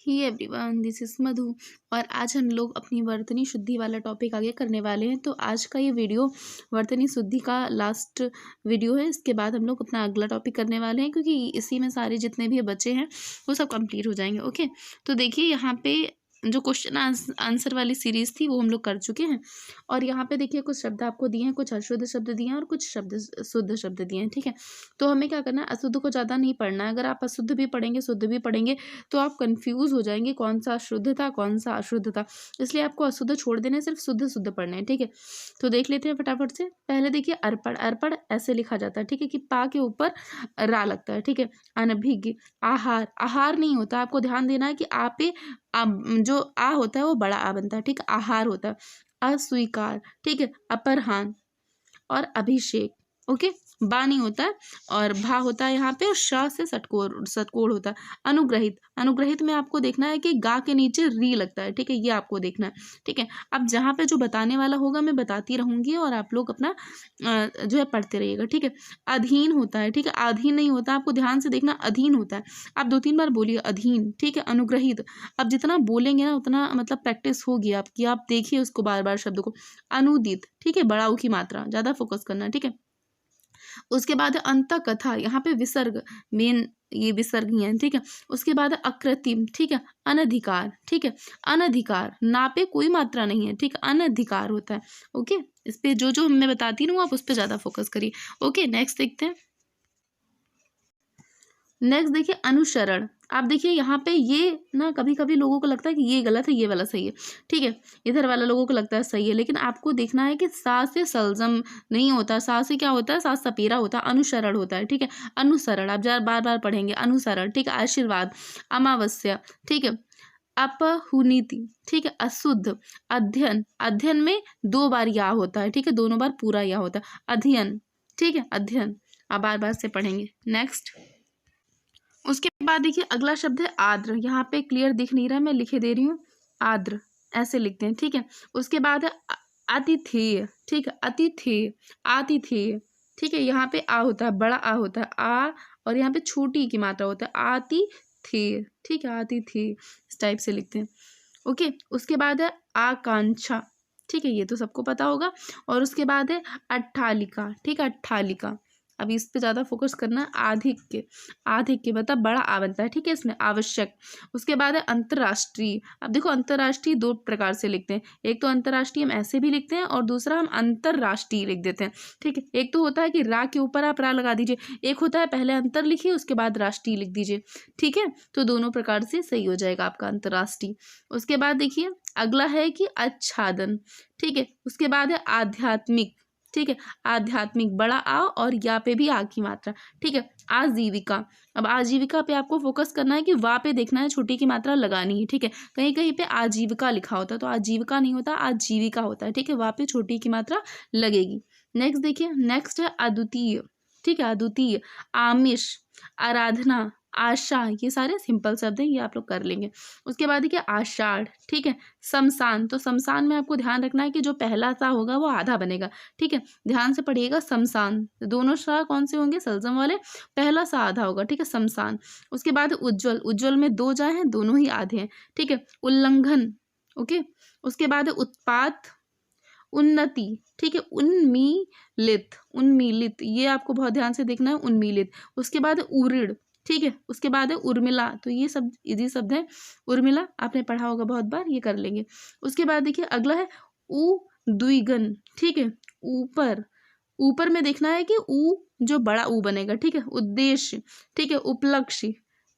He everyone, this is मधु। और आज हम लोग अपनी वर्तनी शुद्धि वाला टॉपिक आगे करने वाले हैं। तो आज का ये वीडियो वर्तनी शुद्धि का लास्ट वीडियो है। इसके बाद हम लोग अपना अगला टॉपिक करने वाले हैं, क्योंकि इसी में सारे जितने भी बचे हैं वो सब कंप्लीट हो जाएंगे। ओके, तो देखिए यहाँ पे जो क्वेश्चन आंसर वाली सीरीज थी वो हम लोग कर चुके हैं। और यहाँ पे देखिए कुछ शब्द आपको दिए हैं, कुछ अशुद्ध शब्द दिए हैं और कुछ शब्द शुद्ध शब्द दिए हैं। ठीक है, तो हमें क्या करना है, अशुद्ध को ज़्यादा नहीं पढ़ना है। अगर आप अशुद्ध भी पढ़ेंगे शुद्ध भी पढ़ेंगे तो आप कंफ्यूज हो जाएंगे कौन सा शुद्ध था कौन सा अशुद्ध था। इसलिए आपको अशुद्ध छोड़ देने, सिर्फ शुद्ध शुद्ध पढ़ने हैं। ठीक है, तो देख लेते हैं फटाफट से। पहले देखिए अर्पण, अर्पण ऐसे लिखा जाता है। ठीक है, कि पा के ऊपर रा लगता है। ठीक है, अनभिज्ञ, आहार, आहार नहीं होता, आपको ध्यान देना है कि आ पे जो आ होता है वो बड़ा आ बनता है। ठीक है, आहार होता है। अस्वीकार, ठीक है, अपरहान और अभिषेक। ओके, बा नहीं होता है और भा होता है यहाँ पे, और श से सटकोर सटकोड़ होता है। अनुग्रहित, अनुग्रहित में आपको देखना है कि गा के नीचे री लगता है। ठीक है, ये आपको देखना है। ठीक है, अब जहाँ पे जो बताने वाला होगा मैं बताती रहूंगी और आप लोग अपना जो है पढ़ते रहिएगा। ठीक है, अधीन होता है। ठीक है, अधीन नहीं होता, आपको ध्यान से देखना, अधीन होता है। आप 2-3 बार बोलिए अधीन। ठीक है, अनुग्रहित, अब जितना बोलेंगे ना उतना मतलब प्रैक्टिस होगी आपकी, आप देखिए उसको बार बार शब्द को। अनुदित, ठीक है, बड़ा ऊ की मात्रा ज़्यादा फोकस करना है। ठीक है, उसके बाद है अंत कथा, यहाँ पे विसर्ग मेन, ये विसर्ग ही है। ठीक है, उसके बाद है अकृत्रिम, ठीक है, अनधिकार। ठीक है, अनधिकार, ना पे कोई मात्रा नहीं है। ठीक है, अनधिकार होता है। ओके, इस पे जो जो मैं बताती हूँ आप उस पर ज्यादा फोकस करिए। ओके, नेक्स्ट देखते हैं। नेक्स्ट देखिए अनुसरण। आप देखिए यहाँ पे ये ना कभी कभी लोगों को लगता है कि ये गलत है ये वाला सही है। ठीक है, इधर वाला लोगों को लगता है सही है, लेकिन आपको देखना है कि सा से सलजम नहीं होता, सा से क्या होता है, सा सपेरा होता है, अनुसरण होता है। ठीक है, अनुसरण आप बार बार पढ़ेंगे, अनुसरण। ठीक है, आशीर्वाद, अमावस्या। ठीक है, अपहुनीति। ठीक है, अशुद्ध, अध्ययन, अध्ययन में 2 बार या होता है। ठीक है, दोनों बार पूरा या होता है, अध्ययन। ठीक है, अध्ययन, आप बार बार से पढ़ेंगे। नेक्स्ट, उसके बाद देखिए अगला शब्द है आर्द्र। यहाँ पे क्लियर दिख नहीं रहा, मैं लिखे दे रही हूँ, आर्द्र ऐसे लिखते हैं। ठीक है, उसके बाद है आतिथेय। ठीक है, अतिथेय, आतिथेय। ठीक है, यहाँ पे आ होता है, बड़ा आ होता है, आ, और यहाँ पे छोटी की मात्रा होता है, आतिथेय। ठीक है, आतिथेय इस टाइप से लिखते हैं। ओके, उसके बाद है आकांक्षा। ठीक है, ये तो सबको पता होगा। और उसके बाद है अट्ठालिका। ठीक है, अट्ठालिका, अभी इस पे ज़्यादा फोकस करना। आधिक्य, आधिक्य मतलब बड़ा आ बनता है। ठीक है, इसमें आवश्यक। उसके बाद है अंतर्राष्ट्रीय। अब देखो अंतर्राष्ट्रीय 2 प्रकार से लिखते हैं, एक तो अंतर्राष्ट्रीय हम ऐसे भी लिखते हैं और दूसरा हम अंतर्राष्ट्रीय लिख देते हैं। ठीक है, एक तो होता है कि रा के ऊपर आप रा लगा दीजिए, एक होता है पहले अंतर लिखिए उसके बाद राष्ट्रीय लिख दीजिए। ठीक है, तो दोनों प्रकार से सही हो जाएगा आपका अंतर्राष्ट्रीय। उसके बाद देखिए अगला है कि आच्छादन। ठीक है, उसके बाद है आध्यात्मिक। ठीक है, आध्यात्मिक, बड़ा आ और या पे भी आ की मात्रा। ठीक है, आजीविका। अब आजीविका पे आपको फोकस करना है कि वा पे देखना है, छोटी की मात्रा लगानी है। ठीक है, कहीं कहीं पे आजीविका लिखा होता है तो आजीविका नहीं होता, आजीविका होता है। ठीक है, वा पे छोटी की मात्रा लगेगी। नेक्स्ट देखिए, नेक्स्ट है अद्वितीय। ठीक है, अद्वितीय, आमिष, आराधना, आशा, ये सारे सिंपल शब्द हैं, ये आप लोग कर लेंगे। उसके बाद देखिए आषाढ़। ठीक है, शमशान, तो शमशान में आपको ध्यान रखना है कि जो पहला सा होगा वो आधा बनेगा। ठीक है, ध्यान से पढ़िएगा। शमशान, दोनों सा कौन से होंगे, सलजम वाले, पहला सा आधा होगा। ठीक है, शमशान। उसके बाद उज्जवल, उज्जवल में 2 जाए हैं, दोनों ही आधे हैं। ठीक है, उल्लंघन। ओके, उसके बाद उत्पात, उन्नति। ठीक है, उन्मीलित, उन्मीलित, ये आपको बहुत ध्यान से देखना है, उन्मीलित। उसके बाद उरीड़। ठीक है, उसके बाद है उर्मिला, तो ये सब इजी शब्द है। उर्मिला आपने पढ़ा होगा बहुत बार, ये कर लेंगे। उसके बाद देखिए अगला है उद्विग्न। ठीक है, ऊपर, ऊपर में देखना है कि ऊ जो बड़ा ऊ बनेगा। ठीक है, उद्देश्य। ठीक है, उपलक्ष्य,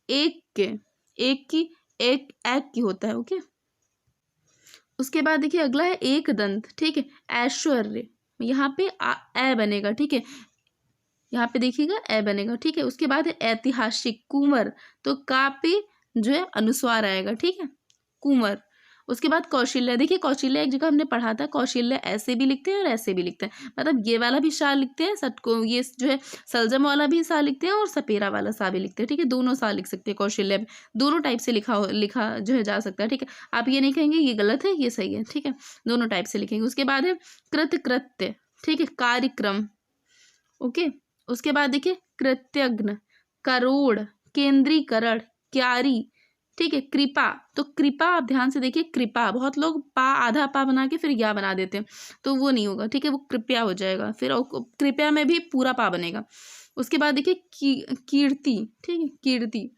एक के, एक की, एक की होता है। ओके, उसके बाद देखिए अगला है एक दंत। ठीक है, ऐश्वर्य, यहाँ पे ए बनेगा। ठीक है, यहाँ पे देखिएगा ए बनेगा। ठीक है, उसके बाद है ऐतिहासिक, कुंवर, तो का पे जो है अनुस्वार आएगा। ठीक है, कुंवर। उसके बाद कौशल्य, देखिए कौशल्य एक जगह हमने पढ़ा था, कौशल्य ऐसे भी लिखते हैं और ऐसे भी लिखते हैं, मतलब ये वाला भी सा लिखते हैं, सटको ये जो है सलजम वाला भी सा लिखते हैं और सपेरा वाला सा भी लिखते हैं। ठीक है, दोनों सा लिख सकते हैं कौशल्य में, दोनों टाइप से लिखा जो है जा सकता है। ठीक है, आप ये नहीं कहेंगे ये गलत है ये सही है। ठीक है, दोनों टाइप से लिखेंगे। उसके बाद है कृत्य। ठीक है, कार्यक्रम। ओके, उसके बाद देखिए कृतज्ञ, करोड़, केंद्रीकरण, क्यारी, ठीक है। कृपा, तो कृपा आप ध्यान से देखिए, कृपा बहुत लोग पा आधा पा बना के फिर या बना देते हैं, तो वो नहीं होगा, ठीक है, वो कृपया हो जाएगा, फिर कृपया में भी पूरा पा बनेगा। उसके बाद देखिए कीर्ति, ठीक है, कीर्ति।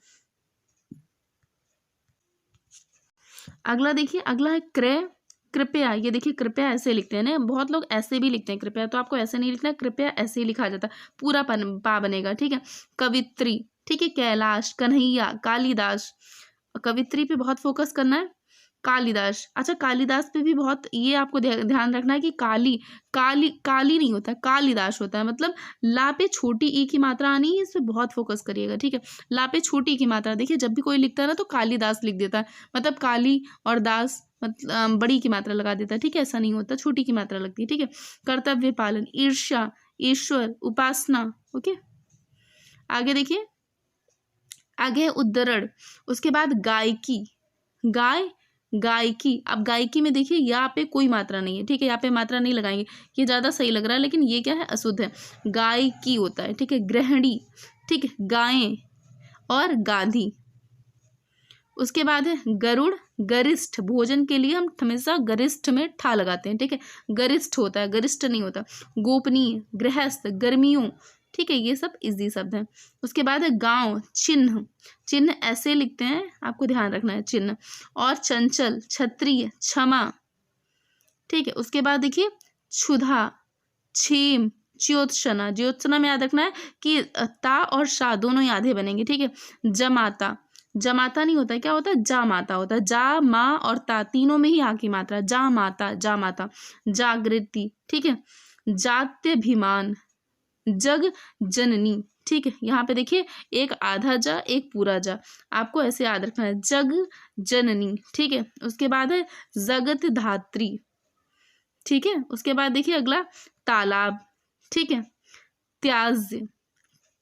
अगला देखिए, अगला है क्रय, कृपया। ये देखिए कृपया ऐसे लिखते हैं ना, बहुत लोग ऐसे भी लिखते हैं कृपया, तो आपको ऐसे नहीं लिखना है, कृपया ऐसे ही लिखा जाता है, पूरा पा बनेगा, ठीक है। कवित्री, ठीक है, कैलाश, कन्हैया, कालिदास। कवित्री पे बहुत फोकस करना है, कालिदास। अच्छा, कालिदास पे भी बहुत, ये आपको ध्यान रखना है कि काली काली काली नहीं होता, कालिदास होता है, मतलब ला पे छोटी ई की मात्रा आनी है, इस पे बहुत फोकस करिएगा, ठीक है। ला पे छोटी ई की मात्रा, देखिए जब भी कोई लिखता है ना तो कालिदास लिख देता है, मतलब काली और दास, मतलब बड़ी की मात्रा लगा देता है, ठीक है, ऐसा नहीं होता, छोटी की मात्रा लगती है, ठीक है। कर्तव्य पालन, ईर्ष्या, ईश्वर, उपासना। ओके, आगे देखिए, आगे है उद्धरण, उसके बाद गायकी, गायकी। अब गायकी में देखिए यहाँ पे कोई मात्रा नहीं है, ठीक है, यहाँ पे मात्रा नहीं लगाएंगे, ये ज़्यादा सही लग रहा है, लेकिन ये क्या है, अशुद्ध है, गायकी होता है, ठीक है। गृहिणी, ठीक है, गायें और गाधी। उसके बाद है गरुड़, गरिष्ठ, भोजन के लिए हम हमेशा गरिष्ठ में ठा लगाते हैं, ठीक है, गरिष्ठ होता है, गरिष्ठ नहीं होता। गोपनीय, गृहस्थ, गर्मियों, ठीक है, ये सब इजी शब्द हैं। उसके बाद है गांव, चिन्ह, चिन्ह ऐसे लिखते हैं, आपको ध्यान रखना है, चिन्ह। और चंचल, क्षत्रिय, क्षमा, ठीक है। उसके बाद देखिए क्षुधा, क्षेम, ज्योत्सना, ज्योत्सना में याद रखना है कि ता और शा दोनों ही आधे बनेंगे, ठीक है। जमाता, जमाता नहीं होता है, क्या होता है, जा माता होता है, जा माँ और ता तीनों में ही आ की मात्रा, जा माता, जा माता। जागृति, ठीक है। जात्यभिमान, जग जननी, ठीक है, यहाँ पे देखिए एक आधा जा एक पूरा जा, आपको ऐसे याद रखना है, जग जननी, ठीक है। उसके बाद है जगत धात्री, ठीक है। उसके बाद देखिए अगला तालाब, ठीक है। त्याज्य,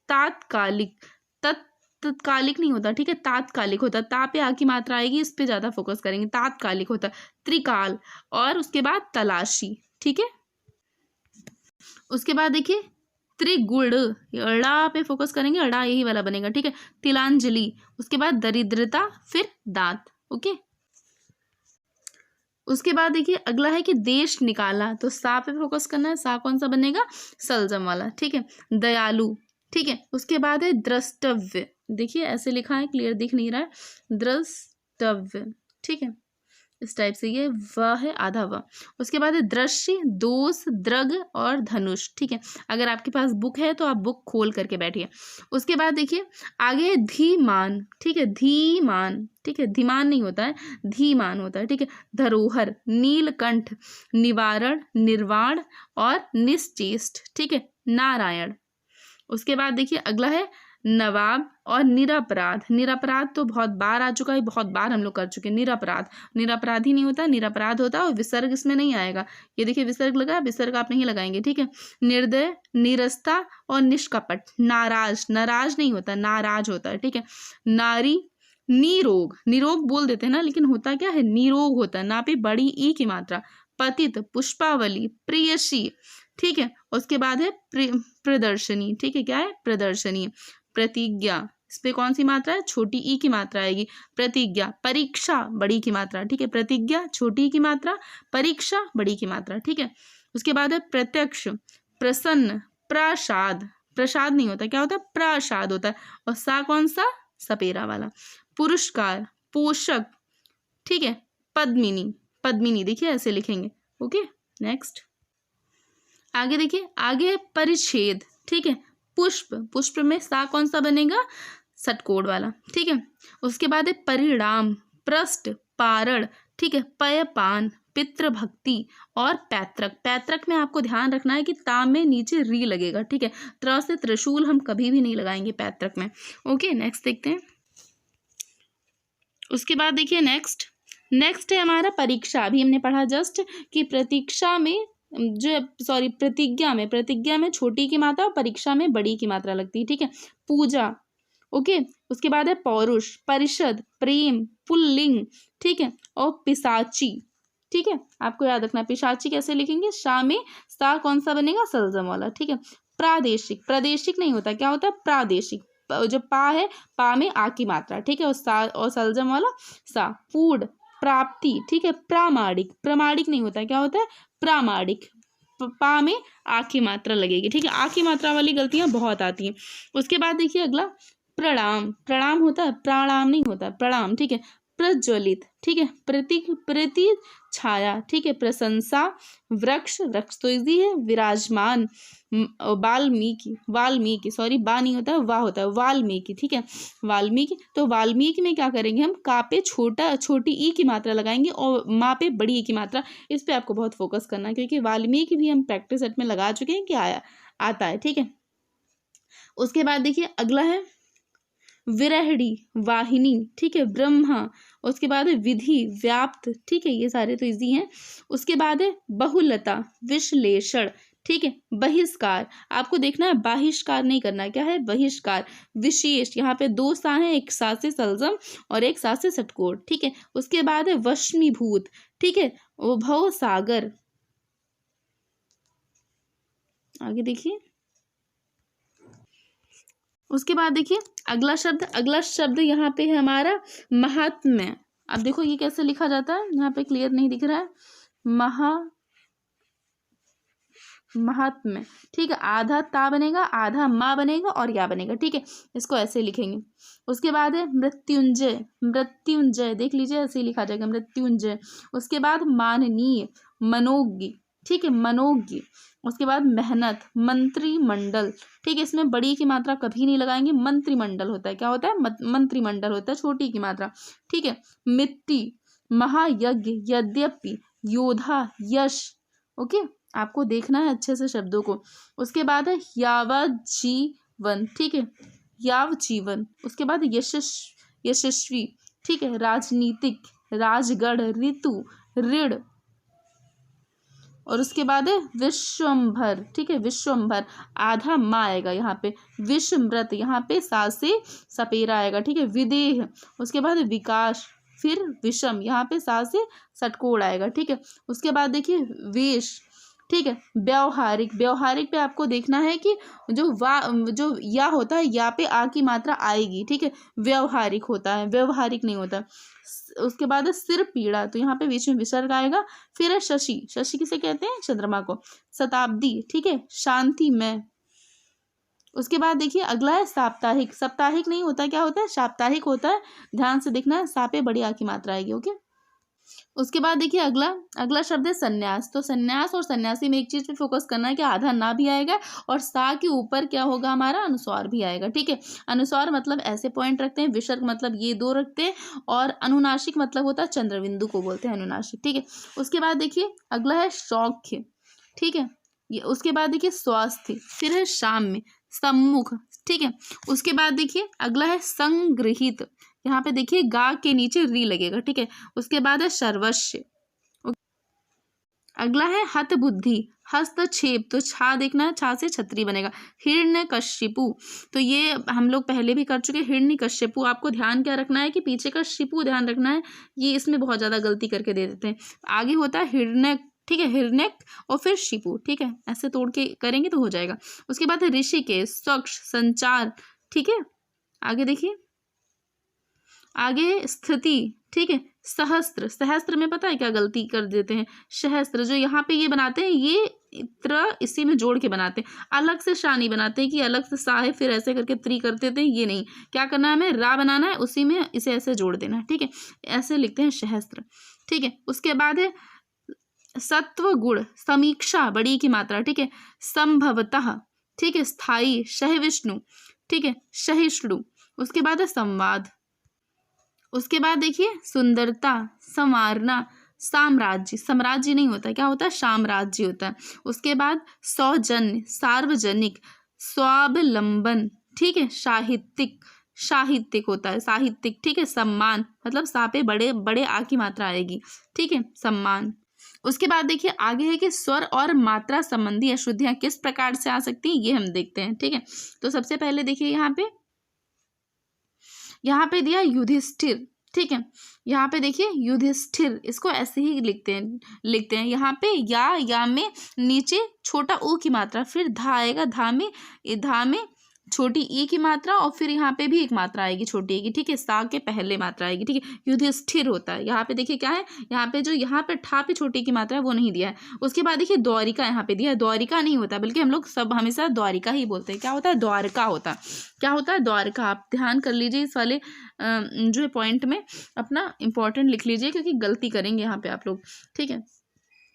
तात्कालिक, तत्कालिक नहीं होता, ठीक है, तात्कालिक होता, ता पे आ की मात्रा आएगी, इस पे ज्यादा फोकस करेंगे, तात्कालिक होता। त्रिकाल, और उसके बाद तलाशी, ठीक है। उसके बाद देखिए त्रिगुण, अड़ा पे फोकस करेंगे, अड़ा यही वाला बनेगा, ठीक है। तिलांजलि, उसके बाद दरिद्रता, फिर दांत। ओके, उसके बाद देखिए अगला है कि देश निकाला, तो सा पे फोकस करना है, सा कौन सा बनेगा, सलजम वाला, ठीक है। दयालु, ठीक है। उसके बाद है द्रष्टव्य, देखिए ऐसे लिखा है, क्लियर दिख नहीं रहा है, द्रष्टव्य, ठीक है, इस टाइप से, ये व है आधा व। उसके बाद है दृश्य, दोष, द्रग और धनुष, ठीक है। अगर आपके पास बुक है तो आप बुक खोल करके बैठिए। उसके बाद देखिए आगे है धीमान, ठीक है, धीमान, ठीक है, धीमान नहीं होता है, धीमान होता है, ठीक है। धरोहर, नीलकंठ, निवारण, निर्वाण और निश्चेष्ट, ठीक है, नारायण। उसके बाद देखिए अगला है नवाब और निरपराध, निरपराध तो बहुत बार आ चुका है, बहुत बार हम लोग कर चुके हैं। निरपराध, निरपराधी नहीं होता, निरपराध होता है, और विसर्ग इसमें नहीं आएगा, ये देखिए विसर्ग लगा, विसर्ग आप नहीं लगाएंगे, ठीक है। निर्दय, निरस्ता और निष्कपट। नाराज, नाराज नहीं होता, नाराज होता है, ठीक है। नारी, निरोग, निरोग बोल देते हैं ना, लेकिन होता क्या है, निरोग होता है, ना पे बड़ी ई की मात्रा। पतित, पुष्पावली, प्रियसी, ठीक है। उसके बाद है प्रदर्शनी, ठीक है, क्या है, प्रदर्शनी। प्रतिज्ञा, इस पे कौन सी मात्रा है, छोटी ई की मात्रा आएगी, प्रतिज्ञा। परीक्षा, बड़ी की मात्रा, ठीक है, प्रतिज्ञा छोटी की मात्रा, परीक्षा बड़ी की मात्रा, ठीक है। उसके बाद है प्रत्यक्ष, प्रसन्न, प्रसाद, प्रसाद नहीं होता, क्या होता है, प्रसाद होता है, और सा कौन सा, सपेरा वाला। पुरस्कार, पोषक, ठीक है। पद्मिनी, पद्मिनी देखिए ऐसे लिखेंगे। ओके, नेक्स्ट आगे देखिए, आगे है परिच्छेद, ठीक है। पुष्प, पुष्प में सा कौन सा बनेगा, षटकोण वाला, ठीक है। उसके बाद है परिणाम, पृष्ठ, पारण, ठीक है। पयपान, पितृभक्ति और पैतृक। पैतृक में आपको ध्यान रखना है कि ता में नीचे री लगेगा, ठीक है, त्र से त्रिशूल हम कभी भी नहीं लगाएंगे पैतृक में। ओके, नेक्स्ट देखते हैं। उसके बाद देखिए नेक्स्ट है हमारा परीक्षा। अभी हमने पढ़ा जस्ट कि प्रतीक्षा में प्रतिज्ञा में छोटी की मात्रा और परीक्षा में बड़ी की मात्रा लगती है, ठीक है। पूजा, ओके। उसके बाद है पौरुष, परिषद, प्रेम, पुल्लिंग, ठीक है, और पिशाची, ठीक है, आपको याद रखना। पिशाची कैसे लिखेंगे, शा में सा कौन सा बनेगा, सलजम वाला, ठीक है। प्रादेशिक, प्रादेशिक नहीं होता, क्या होता है, प्रादेशिक, जो पा है, पा में आ की मात्रा, ठीक है, और सलजम वाला सा। पूर्ण, प्राप्ति, ठीक है, प्रामाणिक, प्रमाणिक नहीं होता है, क्या होता है, प्रामाणिक। पा में आ की मात्रा लगेगी, ठीक है। आ की मात्रा वाली गलतियां बहुत आती हैं। उसके बाद देखिए अगला प्रणाम, प्रणाम होता है, प्राणाम नहीं होता, प्रणाम, ठीक है। प्रज्वलित, ठीक है, प्रतीक, प्रति छाया, ठीक है। प्रशंसा, वृक्ष, वृक्ष तो इजी है। विराजमान, वाल्मीकि, वाल्मीकि, सॉरी बा नहीं होता है, वाह होता है, वाल्मीकि, ठीक है, वाल्मीकि। तो वाल्मीकि में क्या करेंगे हम, का पे छोटी ई की मात्रा लगाएंगे और माँ पे बड़ी ई की मात्रा। इस पे आपको बहुत फोकस करना है, क्योंकि वाल्मीकि भी हम प्रैक्टिस सेट में लगा चुके हैं कि आया आता है, ठीक है। उसके बाद देखिए अगला है विरहणी, वाहिनी, ठीक है, ब्रह्मा। उसके बाद है विधि, व्याप्त, ठीक है, ये सारे तो इजी हैं। उसके बाद है बहुलता, विश्लेषण, ठीक है। बहिष्कार, आपको देखना है बहिष्कार नहीं करना है, क्या है, बहिष्कार। विशेष, यहाँ पे दो सा हैं, एक सा से सलजम और एक सा से षटकोण, ठीक है। उसके बाद है वश्मीभूत, ठीक है, भव सागर। आगे देखिए, उसके बाद देखिए अगला शब्द यहाँ पे है हमारा महात्म्य। अब देखो ये कैसे लिखा जाता है, यहाँ पे क्लियर नहीं दिख रहा है, महात्म्य, ठीक है। आधा ता बनेगा, आधा माँ बनेगा और या बनेगा, ठीक है, इसको ऐसे लिखेंगे। उसके बाद है मृत्युंजय, मृत्युंजय देख लीजिए ऐसे ही लिखा जाएगा, मृत्युंजय। उसके बाद माननीय, मनोज्ञ, ठीक है, मनोज्ञ। उसके बाद मेहनत, मंत्रिमंडल, ठीक है, इसमें बड़ी की मात्रा कभी नहीं लगाएंगे, मंत्रिमंडल होता है, क्या होता है, मंत्रिमंडल होता है, छोटी की मात्रा, ठीक है। मिट्टी, महायज्ञ, यद्यपि, योद्धा, यश, ओके, आपको देखना है अच्छे से शब्दों को। उसके बाद है यावज्जीवन, ठीक है, यावजीवन। उसके बाद यशस्वी, ठीक है, राजनीतिक, राजगढ़, ऋतु, ऋण। और उसके बाद है विश्वम्भर, ठीक है, विश्वम्भर, आधा माँ आएगा यहाँ पे। विषमृत, यहाँ पे सा से सपेरा आएगा, ठीक है। विदेह, उसके बाद विकास, फिर विषम, यहाँ पे सा से षटकोण आएगा, ठीक है। उसके बाद देखिए वेश, ठीक है। व्यवहारिक, व्यवहारिक पे आपको देखना है कि जो या होता है, या पे आ की मात्रा आएगी, ठीक है, व्यवहारिक होता है, व्यवहारिक नहीं होता। उसके बाद है सिर पीड़ा, तो यहाँ पे बीच में विसर्ग आएगा। फिर है शशि, शशि किसे कहते हैं, चंद्रमा को। शताब्दी, ठीक है, शांति में। उसके बाद देखिए अगला है साप्ताहिक, साप्ताहिक नहीं होता, क्या होता है, साप्ताहिक होता है, ध्यान से देखना है, सा पे बड़ी आ की मात्रा आएगी, ओके। उसके बाद देखिए अगला शब्द है सन्यास। तो सन्यास और सन्यासी में एक चीज पे फोकस करना है कि आधा ना भी आएगा और सा के ऊपर क्या होगा हमारा, अनुस्वार भी आएगा, ठीक है। अनुस्वार मतलब ऐसे पॉइंट रखते हैं, विसर्ग मतलब ये दो रखते हैं, और अनुनासिक मतलब होता है चंद्रबिंदु को बोलते हैं अनुनासिक, ठीक है। उसके बाद देखिए अगला है सौख्य, ठीक है। उसके बाद देखिए स्वास्थ्य, फिर है शाम में सम्मुख, ठीक है। उसके बाद देखिए अगला है संग्रहित, यहाँ पे देखिए गा के नीचे री लगेगा, ठीक है। उसके बाद है सर्वस्व। अगला है हत बुद्धि, हस्तक्षेप, तो छा देखना है, छा से छतरी बनेगा। हिरण्यकशिपु, तो ये हम लोग पहले भी कर चुके हैं। हिरण्यकशिपु, आपको ध्यान क्या रखना है कि पीछे का शिपु ध्यान रखना है, ये इसमें बहुत ज्यादा गलती करके दे देते हैं। आगे होता है हिरण्य, ठीक है, हिरण्यक और फिर शिपु, ठीक है, ऐसे तोड़ के करेंगे तो हो जाएगा। उसके बाद है ऋषिकेश, स्वच्छ, संचार, ठीक है। आगे देखिए, आगे स्थिति, ठीक है। सहस्त्र, सहस्त्र में पता है क्या गलती कर देते हैं, सहस्त्र, जो यहाँ पे ये बनाते हैं, ये त्र इसी में जोड़ के बनाते हैं, अलग से शा नहीं बनाते हैं कि अलग से सा है फिर ऐसे करके त्री कर देते हैं, ये नहीं, क्या करना है हमें, रा बनाना है, उसी में इसे ऐसे जोड़ देना है, ठीक है, ऐसे लिखते हैं सहस्त्र, ठीक है। उसके बाद है सत्व गुण, समीक्षा, बड़ी की मात्रा, ठीक है। संभवतः, ठीक है, स्थायी, शह विष्णु, ठीक है, सहिष्णु। उसके बाद है संवाद। उसके बाद देखिए सुंदरता, संवारना, साम्राज्य, साम्राज्य नहीं होता, क्या होता है, साम्राज्य होता है। उसके बाद सौजन्य, सार्वजनिक, स्वावलंबन, ठीक है, साहित्यिक, साहित्यिक होता है, साहित्यिक, ठीक है। सम्मान, मतलब सा पे बड़े बड़े आ की मात्रा आएगी, ठीक है, सम्मान। उसके बाद देखिए आगे है कि स्वर और मात्रा संबंधी अशुद्धियां किस प्रकार से आ सकती हैं, ये हम देखते हैं, ठीक है। तो सबसे पहले देखिए यहाँ पे दिया युधिष्ठिर, ठीक है। यहाँ पे देखिए युधिष्ठिर, इसको ऐसे ही लिखते हैं। यहाँ पे या में नीचे छोटा ऊ की मात्रा, फिर धा आएगा, धा में छोटी ई की मात्रा और फिर यहाँ पे भी एक मात्रा आएगी छोटी ई की, ठीक है, सा के पहले मात्रा आएगी, ठीक है। युधिष्ठिर होता है, यहाँ पे देखिए क्या है, यहाँ पे जो यहाँ पे ठा पे छोटी की मात्रा है वो नहीं दिया है। उसके बाद देखिए द्वारिका यहाँ पे दिया है, द्वारिका नहीं होता, बल्कि हम लोग सब हमेशा द्वारिका ही बोलते हैं। क्या होता है, द्वारका होता है। क्या होता है, द्वारका। आप ध्यान कर लीजिए इस वाले जो है पॉइंट में अपना इंपॉर्टेंट लिख लीजिए, क्योंकि गलती करेंगे यहाँ पे आप लोग, ठीक है।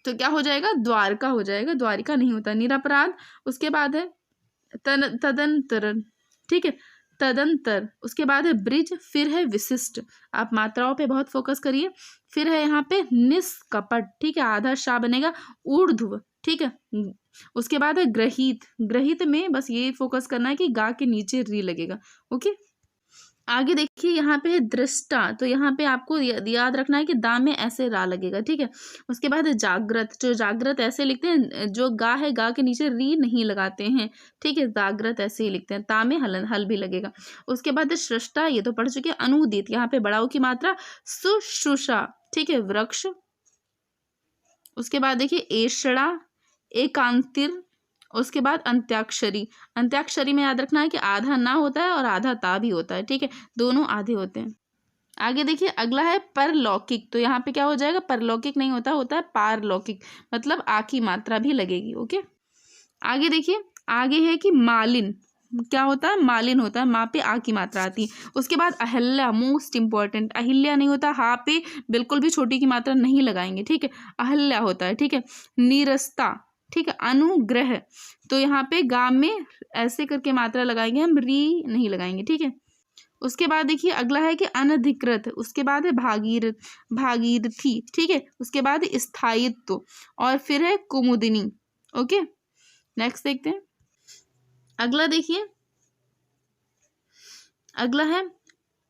तो क्या हो जाएगा, द्वारका हो जाएगा, द्वारिका नहीं होता। निरपराध, उसके बाद है तदंतर, ठीक है, तदंतर। उसके बाद है ब्रिज, फिर है विशिष्ट। आप मात्राओं पे बहुत फोकस करिए। फिर है यहाँ पे निष्कपट, ठीक है, आधा शा बनेगा, ऊर्ध्व, ठीक है। उसके बाद है ग्रहित, ग्रहित में बस ये फोकस करना है कि गा के नीचे री लगेगा, ओके। आगे देखिए यहाँ पे है दृष्टा, तो यहाँ पे आपको याद रखना है कि दा में ऐसे रा लगेगा, ठीक है। उसके बाद है जागृत, जो जागृत ऐसे लिखते हैं, जो गा है गा के नीचे री नहीं लगाते हैं, ठीक है, जागृत ऐसे ही लिखते हैं, ता में हल भी लगेगा। उसके बाद है सृष्टा, ये तो पढ़ चुके हैं। अनुदित, यहाँ पे बड़ाऊ की मात्रा, शुश्रूषा, ठीक है, वृक्ष। उसके बाद देखिए एषणा, एकांतिर। उसके बाद अंत्याक्षरी, अंत्याक्षरी में याद रखना है कि आधा ना होता है और आधा ता भी होता है, ठीक है, दोनों आधे होते हैं। आगे देखिए अगला है परलौकिक, तो यहाँ पे क्या हो जाएगा, परलौकिक नहीं होता, होता है पारलौकिक, मतलब आ की मात्रा भी लगेगी, ओके। आगे देखिए, आगे है कि मालिन, क्या होता है, मालिन होता है, माँ पे आ की मात्रा आती है। उसके बाद अहिल्या, मोस्ट इंपॉर्टेंट, अहिल्या नहीं होता, हा पे बिल्कुल भी छोटी की मात्रा नहीं लगाएंगे, ठीक है, अहिल्या होता है, ठीक है। नीरसता, ठीक है। अनुग्रह, तो यहाँ पे गा में ऐसे करके मात्रा लगाएंगे हम, री नहीं लगाएंगे, ठीक है। उसके बाद देखिए अगला है कि अनधिकृत, उसके बाद है भागीरथी, ठीक है। उसके बाद स्थायित्व, और फिर है कुमुदिनी, ओके। नेक्स्ट देखते हैं। अगला देखिए, अगला है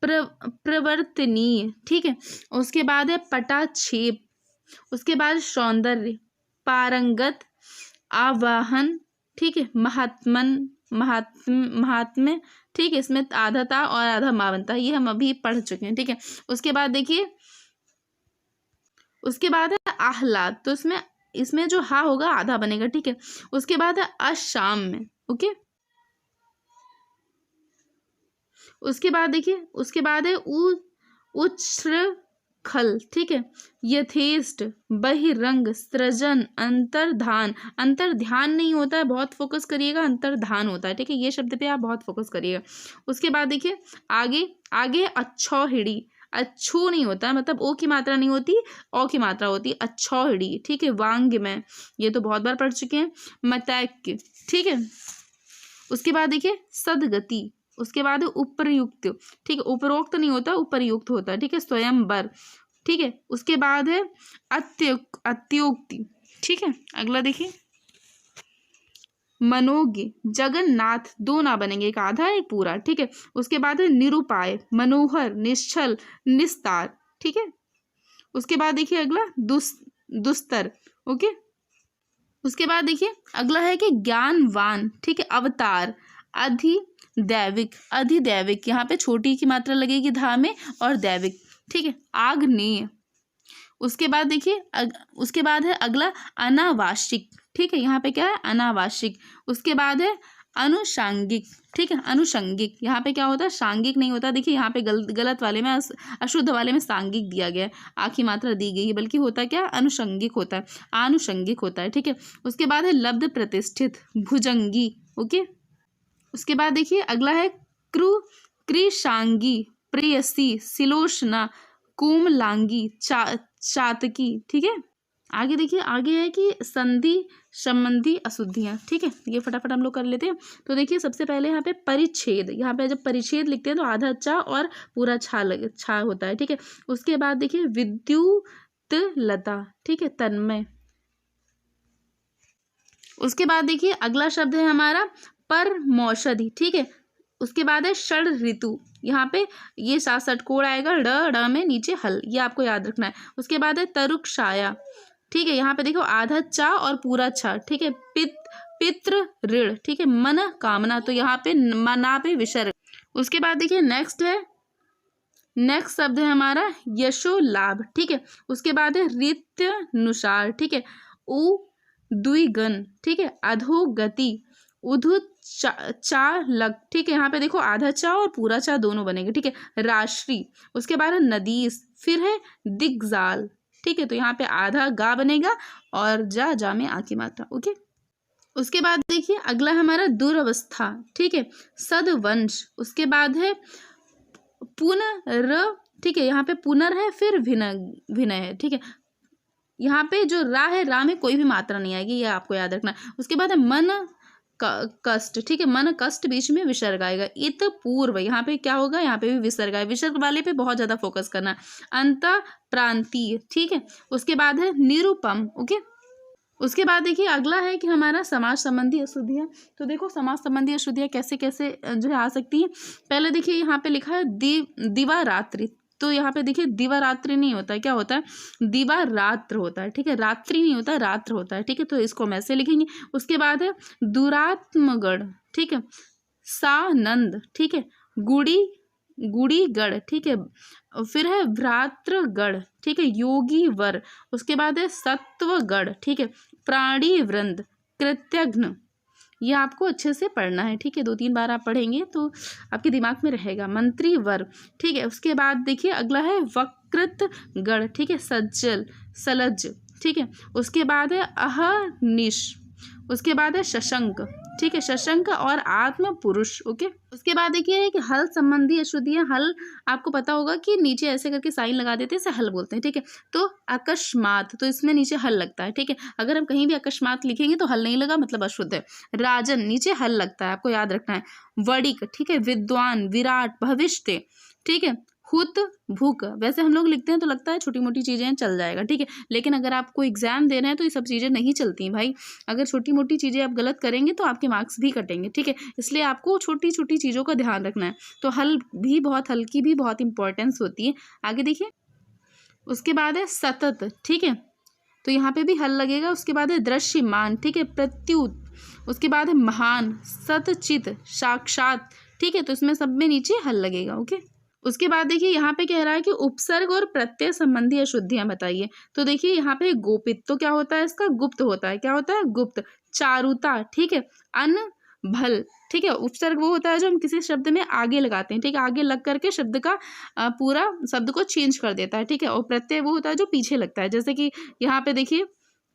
प्रवर्तनीय, ठीक है। उसके बाद है पटाक्षेप, उसके बाद सौंदर्य, पारंगत, आवाहन, ठीक है, महात्म्य, ठीक है, इसमें आधा ता और आधा मा बनता है, ये हम अभी पढ़ चुके हैं, ठीक है। उसके बाद देखिए, उसके बाद है आह्लाद, तो इसमें जो हा होगा आधा बनेगा, ठीक है। उसके बाद है अशाम्य, ओके। उसके बाद देखिए, उसके बाद है उच्छृंखल, ठीक है, यथेष्ट, बहिरंग, सृजन, अंतर्धान। अंतर्ध्यान नहीं होता है, बहुत फोकस करिएगा, अंतर्धान होता है, ठीक है, ये शब्द पे आप बहुत फोकस करिएगा। उसके बाद देखिए आगे अच्छौहिड़ी, अच्छो नहीं होता है, मतलब ओ की मात्रा नहीं होती, औ की मात्रा होती, अच्छौहिड़ी, ठीक है। वांग में, ये तो बहुत बार पढ़ चुके हैं। मतैक्य, ठीक है। उसके बाद देखिए सदगति, उसके बाद उपरयुक्त, ठीक है, उपरोक्त नहीं होता, उपरयुक्त होता है, ठीक है। स्वयंवर, ठीक है। उसके बाद है अत्युक्ति, ठीक है। अगला देखिए मनोज्ञ, जगन्नाथ, दो ना बनेंगे, एक आधा एक पूरा, ठीक है। उसके बाद है निरुपाय, मनोहर, निश्चल, निस्तार, ठीक है। उसके बाद देखिए अगला दुस्तर, ओके। उसके बाद देखिए अगला है कि ज्ञानवान, ठीक है, अवतार, अधिदैविक, यहाँ पे छोटी की मात्रा लगेगी धा में, और दैविक, ठीक है। आग्नेय। उसके बाद देखिए उसके बाद है अगला अनावाशिक, ठीक है, यहाँ पे क्या है, अनावाशिक। उसके बाद है अनुषांगिक, ठीक है, अनुषंगिक, यहाँ पे क्या होता है, सांगिक नहीं होता, देखिए यहाँ पे गलत वाले में, अशुद्ध वाले में सांगिक दिया गया है, आ की मात्रा दी गई है, बल्कि होता क्या, अनुषंगिक होता है, आनुषंगिक होता है, ठीक है। उसके बाद है लब्ध प्रतिष्ठित, भुजंगी, ओके। उसके बाद देखिए अगला है कृशांगी, प्रेयसी, सिलोचना, कोमलांगी, चातकी, ठीक है। आगे देखिए, आगे है कि संधि संबंधी अशुद्धियाँ, ठीक है, ये फटाफट हम लोग कर लेते हैं। तो देखिए सबसे पहले यहाँ पे परिच्छेद, यहाँ पे जब परिच्छेद लिखते हैं तो आधा चा और पूरा छा होता है, ठीक है। उसके बाद देखिए विद्युत लता, ठीक है, तन्मय। उसके बाद देखिए अगला शब्द है हमारा परमौषधि, ठीक है। उसके बाद है षड ऋतु, यहाँ पे ये षटकोण आएगा, ड में नीचे हल, ये आपको याद रखना है। उसके बाद है तरुक्षाया, ठीक है, यहाँ पे देखो आधा चा और पूरा छा, ठीक है। पितृ ऋण, ठीक है, मन कामना, तो यहाँ पे मना पे विसर्ग। उसके बाद देखिए नेक्स्ट शब्द है हमारा यशो लाभ, ठीक है। उसके बाद है रीत्यनुसार, ठीक है। उ द्विगन, ठीक है, अधोगति, उद्धुत चालक, ठीक है, यहाँ पे देखो आधा चा और पूरा चा दोनों बनेंगे, ठीक है। राष्ट्री, उसके बाद है नदीस, फिर है दिग्जाल, ठीक है। तो यहाँ पे आधा गा बनेगा और जा में आ की मात्रा, ओके। उसके बाद देखिए अगला हमारा दुरवस्था, ठीक है। सदवंश, उसके बाद है पुनर, ठीक है, यहाँ पे पुनर है, फिर विनय है, ठीक है। यहाँ पे जो रा है, रा में कोई भी मात्रा नहीं आएगी, ये आपको याद रखना। उसके बाद है मन कष्ट, ठीक है, मन कष्ट, बीच में विसर्ग आएगा। इत पूर्व, यहाँ पे क्या होगा, यहाँ पे भी विसर्ग आएगा, विसर्ग वाले पे बहुत ज्यादा फोकस करना। अंत प्रांतीय, ठीक है। उसके बाद है निरुपम, ओके। उसके बाद देखिए अगला है कि हमारा समाज संबंधी अशुद्धियाँ। तो देखो समाज संबंधी अशुद्धियाँ कैसे कैसे जो है आ सकती हैं। पहले देखिए यहाँ पे लिखा है दिवा रात्रि, तो यहाँ पे देखिए दिवा रात्रि नहीं होता है, क्या होता है, दिवा रात्र होता है, ठीक है। रात्रि नहीं होता, रात्र होता है, ठीक है। तो इसको हम ऐसे लिखेंगे। उसके बाद है दुरात्मगढ़, ठीक है, सानंद, ठीक है, गुड़ीगढ़, ठीक है। फिर है भ्रातृगढ़, ठीक है, योगी वर। उसके बाद है सत्वगढ़, ठीक है, प्राणी वृंद, कृत्यघ्न। ये आपको अच्छे से पढ़ना है, ठीक है। 2-3 बार आप पढ़ेंगे तो आपके दिमाग में रहेगा। मंत्री वर, ठीक है। उसके बाद देखिए अगला है वकृतगढ़, ठीक है, सज्जल, सलज, ठीक है। उसके बाद है अहनिश, उसके बाद है शशंक, ठीक है, शशंक और आत्म पुरुष, ओके। उसके बाद देखिए कि हल संबंधी अशुद्धियाँ। हल आपको पता होगा कि नीचे ऐसे करके साइन लगा देते हैं, इसे हल बोलते हैं, ठीक है। तो अकस्मात, तो इसमें नीचे हल लगता है, ठीक है। अगर हम कहीं भी अकस्मात लिखेंगे तो हल नहीं लगा मतलब अशुद्ध है। राजन, नीचे हल लगता है, आपको याद रखना है। वणिक, ठीक है, विद्वान, विराट, भविष्य, ठीक है। हुत भूक, वैसे हम लोग लिखते हैं तो लगता है छोटी मोटी चीज़ें चल जाएगा, ठीक है। लेकिन अगर आपको एग्जाम दे रहे हैं तो ये सब चीज़ें नहीं चलती हैं भाई। अगर छोटी मोटी चीज़ें आप गलत करेंगे तो आपके मार्क्स भी कटेंगे, ठीक है। इसलिए आपको छोटी छोटी चीज़ों का ध्यान रखना है। तो हल की भी बहुत इंपॉर्टेंस होती है। आगे देखिए उसके बाद है सतत, ठीक है, तो यहाँ पे भी हल लगेगा। उसके बाद है दृश्यमान, ठीक है, प्रत्युत। उसके बाद है महान, सतचित, साक्षात, ठीक है। तो इसमें सब में नीचे हल लगेगा, ओके। उसके बाद देखिए यहाँ पे कह रहा है कि उपसर्ग और प्रत्यय संबंधी अशुद्धियां बताइए। तो देखिए यहाँ पे गोपित, तो क्या होता है इसका, गुप्त होता है, क्या होता है, गुप्त। चारुता, ठीक है, अनभल, ठीक है। उपसर्ग वो होता है जो हम किसी शब्द में आगे लगाते हैं, ठीक है, आगे लग करके शब्द का पूरा शब्द को चेंज कर देता है, ठीक है। और प्रत्यय वो होता है जो पीछे लगता है, जैसे कि यहाँ पे देखिए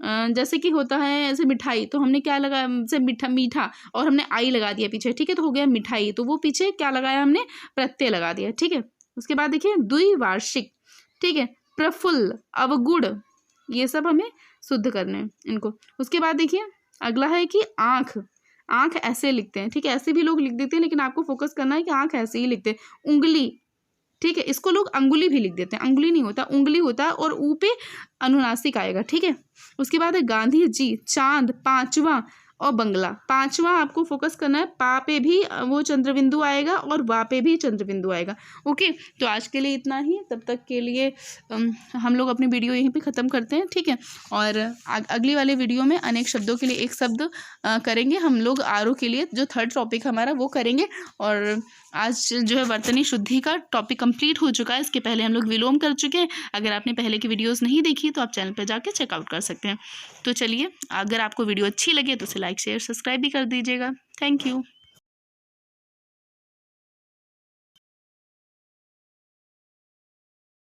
जैसे कि होता है ऐसे मिठाई, तो हमने क्या लगाया, जैसे मीठा और हमने आई लगा दिया पीछे, ठीक है, तो हो गया मिठाई। तो वो पीछे क्या लगाया हमने, प्रत्यय लगा दिया, ठीक है। उसके बाद देखिए द्विवार्षिक, ठीक है, प्रफुल्ल, अवगुण, ये सब हमें शुद्ध करने हैं इनको। उसके बाद देखिए अगला है कि आँख। आँख ऐसे लिखते हैं, ठीक है, ऐसे भी लोग लिख देते हैं, लेकिन आपको फोकस करना है कि आँख ऐसे ही लिखते हैं। उंगली, ठीक है, इसको लोग अंगुली भी लिख देते हैं, अंगुली नहीं होता, उंगली होता है, और ऊ पे अनुनासिक आएगा, ठीक है। उसके बाद है गांधी जी, चांद, पांचवा, और बंगला। पांचवा आपको फोकस करना है, पा पे भी वो चंद्रबिंदु आएगा और वा पे भी चंद्रबिंदु आएगा, ओके। तो आज के लिए इतना ही, तब तक के लिए हम लोग अपनी वीडियो यहीं पे ख़त्म करते हैं, ठीक है। और अगली वाले वीडियो में अनेक शब्दों के लिए एक शब्द करेंगे हम लोग। आरो के लिए जो 3rd टॉपिक हमारा वो करेंगे। और आज जो है वर्तनी शुद्धि का टॉपिक कंप्लीट हो चुका है। इसके पहले हम लोग विलोम कर चुके हैं। अगर आपने पहले की वीडियोस नहीं देखी तो आप चैनल पर जाके चेकआउट कर सकते हैं। तो चलिए, अगर आपको वीडियो अच्छी लगे तो उसे लाइक शेयर सब्सक्राइब भी कर दीजिएगा। Thank you.